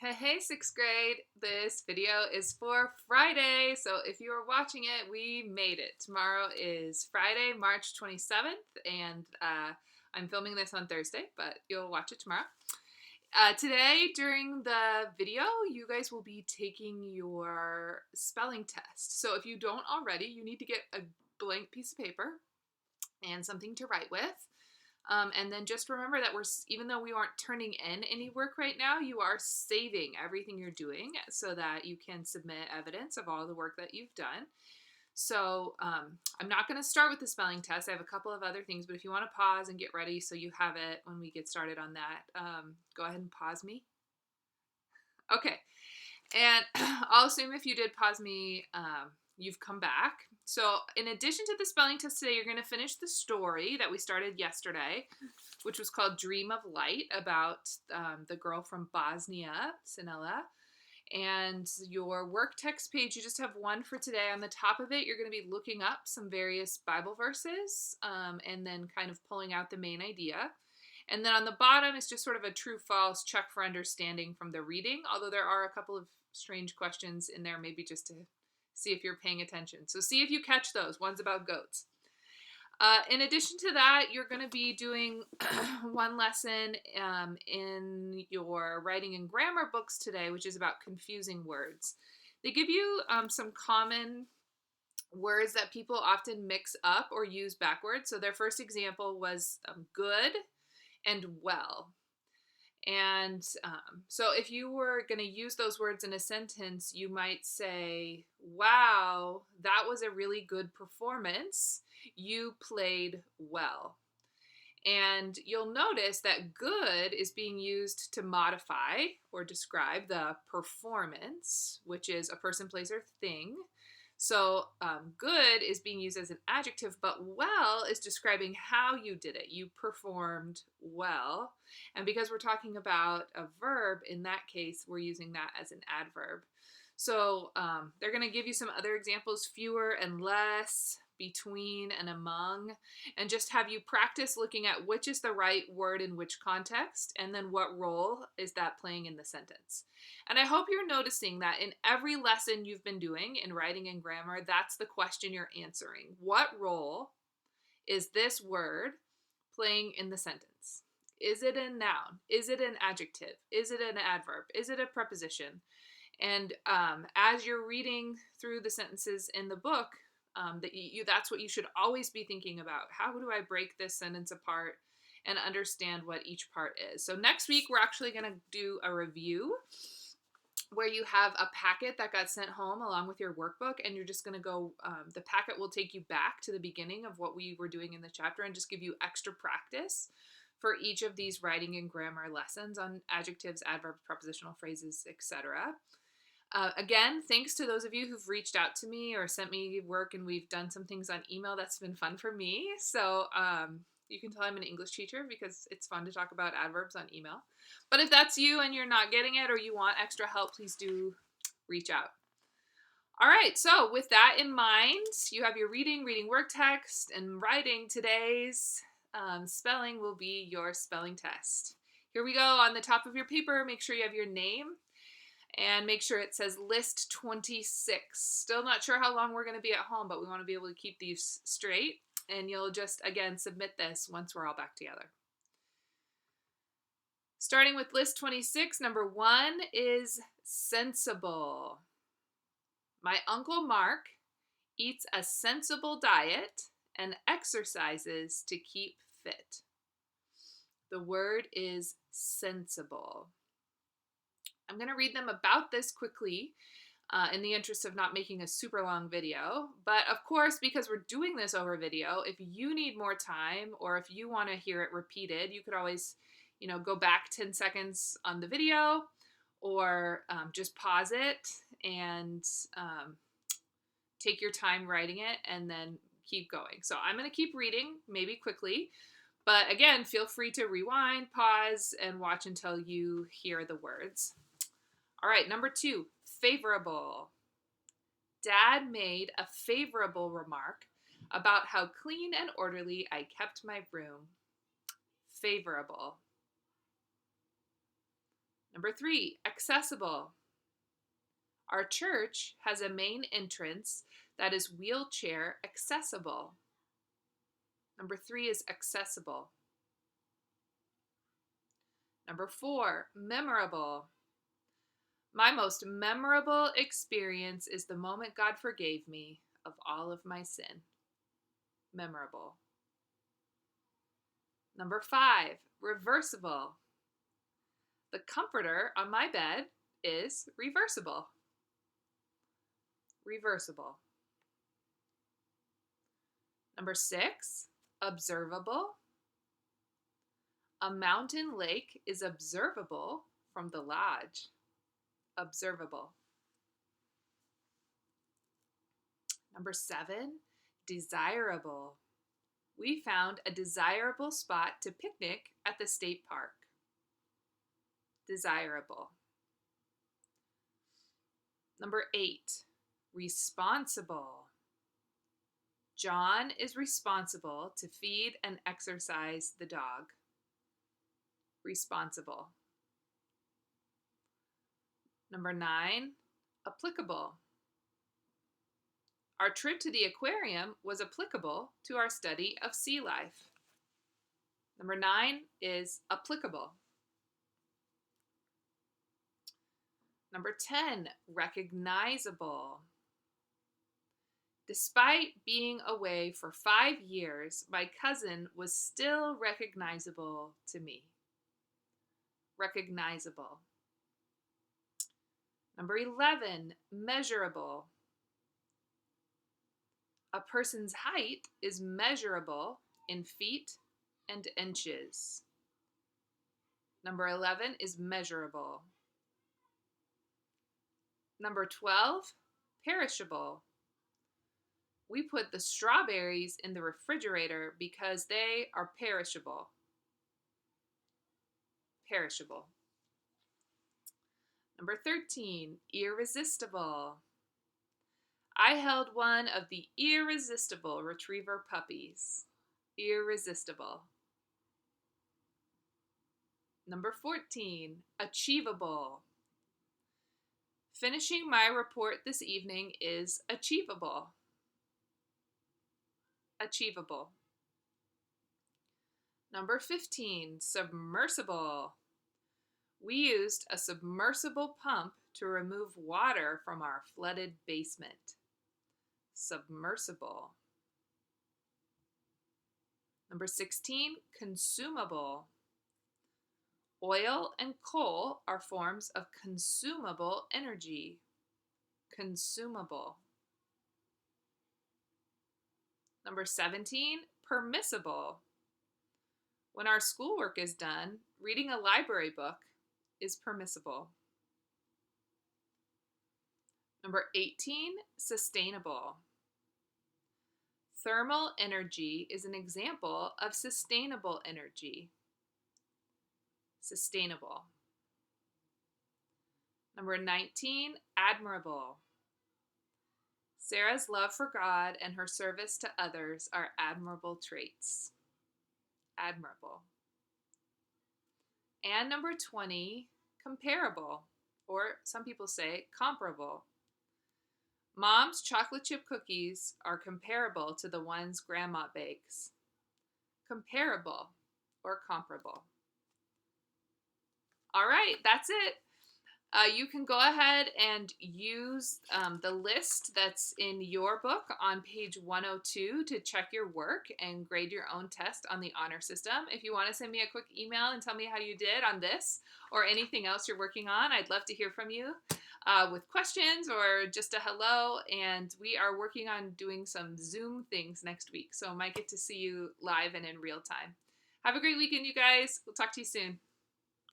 Hey, sixth grade. This video is for Friday. So if you are watching it, we made it. Tomorrow is Friday, March 27th, and I'm filming this on Thursday, but you'll watch it tomorrow. Today, during the video, you guys will be taking your spelling test. So if you don't already, you need to get a blank piece of paper and something to write with. And then just remember that even though we aren't turning in any work right now, you are saving everything you're doing so that you can submit evidence of all the work that you've done. So I'm not going to start with the spelling test. I have a couple of other things, but if you want to pause and get ready so you have it when we get started on that, go ahead and pause me. Okay. And I'll assume if you did pause me, you've come back. So in addition to the spelling test today, you're going to finish the story that we started yesterday, which was called Dream of Light, about the girl from Bosnia, Sinela. And your work text page, you just have one for today. On the top of it, you're going to be looking up some various Bible verses and then kind of pulling out the main idea. And then on the bottom, it's just sort of a true-false check for understanding from the reading, although there are a couple of strange questions in there, maybe just to see if you're paying attention. So see if you catch those. One's about goats. In addition to that, you're going to be doing one lesson in your writing and grammar books today, which is about confusing words. They give you some common words that people often mix up or use backwards. So their first example was good and well. And so if you were going to use those words in a sentence, you might say, wow, that was a really good performance. You played well. And you'll notice that good is being used to modify or describe the performance, which is a person, place, or thing. So good is being used as an adjective, but well is describing how you did it. You performed well. And because we're talking about a verb, in that case, we're using that as an adverb. So they're going to give you some other examples: fewer and less, between and among, and just have you practice looking at which is the right word in which context, and then what role is that playing in the sentence. And I hope you're noticing that in every lesson you've been doing in writing and grammar, that's the question you're answering. What role is this word playing in the sentence? Is it a noun? Is it an adjective? Is it an adverb? Is it a preposition? And as you're reading through the sentences in the book, that's what you should always be thinking about. How do I break this sentence apart and understand what each part is? So next week, we're actually going to do a review where you have a packet that got sent home along with your workbook, and you're just going to go, the packet will take you back to the beginning of what we were doing in the chapter and just give you extra practice for each of these writing and grammar lessons on adjectives, adverbs, prepositional phrases, etc. Again, thanks to those of you who've reached out to me or sent me work, and we've done some things on email. That's been fun for me. So you can tell I'm an English teacher because it's fun to talk about adverbs on email. But if that's you and you're not getting it or you want extra help, please do reach out. All right, so with that in mind, you have your reading work text, and writing today's spelling will be your spelling test. Here we go. On the top of your paper, make sure you have your name. And make sure it says list 26. Still not sure how long we're going to be at home, but we want to be able to keep these straight. And you'll just, again, submit this once we're all back together. Starting with list 26, number 1 is sensible. My Uncle Mark eats a sensible diet and exercises to keep fit. The word is sensible. I'm going to read them about this quickly in the interest of not making a super long video. But of course, because we're doing this over video, if you need more time or if you want to hear it repeated, you could always, go back 10 seconds on the video or just pause it and take your time writing it and then keep going. So I'm going to keep reading, maybe quickly. But again, feel free to rewind, pause, and watch until you hear the words. All right, number 2, favorable. Dad made a favorable remark about how clean and orderly I kept my room. Favorable. Number 3, accessible. Our church has a main entrance that is wheelchair accessible. Number 3 is accessible. Number 4, memorable. My most memorable experience is the moment God forgave me of all of my sin. Memorable. Number 5, reversible. The comforter on my bed is reversible. Reversible. Number 6, observable. A mountain lake is observable from the lodge. Observable. Number 7, desirable. We found a desirable spot to picnic at the state park. Desirable. Number 8, responsible. John is responsible to feed and exercise the dog. Responsible. Number 9, applicable. Our trip to the aquarium was applicable to our study of sea life. Number 9 is applicable. Number 10, recognizable. Despite being away for 5 years, my cousin was still recognizable to me. Recognizable. Number 11, measurable. A person's height is measurable in feet and inches. Number 11 is measurable. Number 12, perishable. We put the strawberries in the refrigerator because they are perishable. Perishable. Number 13, irresistible. I held one of the irresistible retriever puppies. Irresistible. Number 14, achievable. Finishing my report this evening is achievable. Achievable. Number 15, submersible. We used a submersible pump to remove water from our flooded basement. Submersible. Number 16, consumable. Oil and coal are forms of consumable energy. Consumable. Number 17, permissible. When our schoolwork is done, reading a library book is permissible. Number 18, sustainable. Thermal energy is an example of sustainable energy. Sustainable. Number 19, admirable. Sarah's love for God and her service to others are admirable traits. Admirable. And number 20, comparable, or some people say comparable. Mom's chocolate chip cookies are comparable to the ones Grandma bakes. Comparable or comparable. All right, that's it. You can go ahead and use the list that's in your book on page 102 to check your work and grade your own test on the honor system. If you want to send me a quick email and tell me how you did on this or anything else you're working on, I'd love to hear from you with questions or just a hello. And we are working on doing some Zoom things next week, so I might get to see you live and in real time. Have a great weekend, you guys. We'll talk to you soon.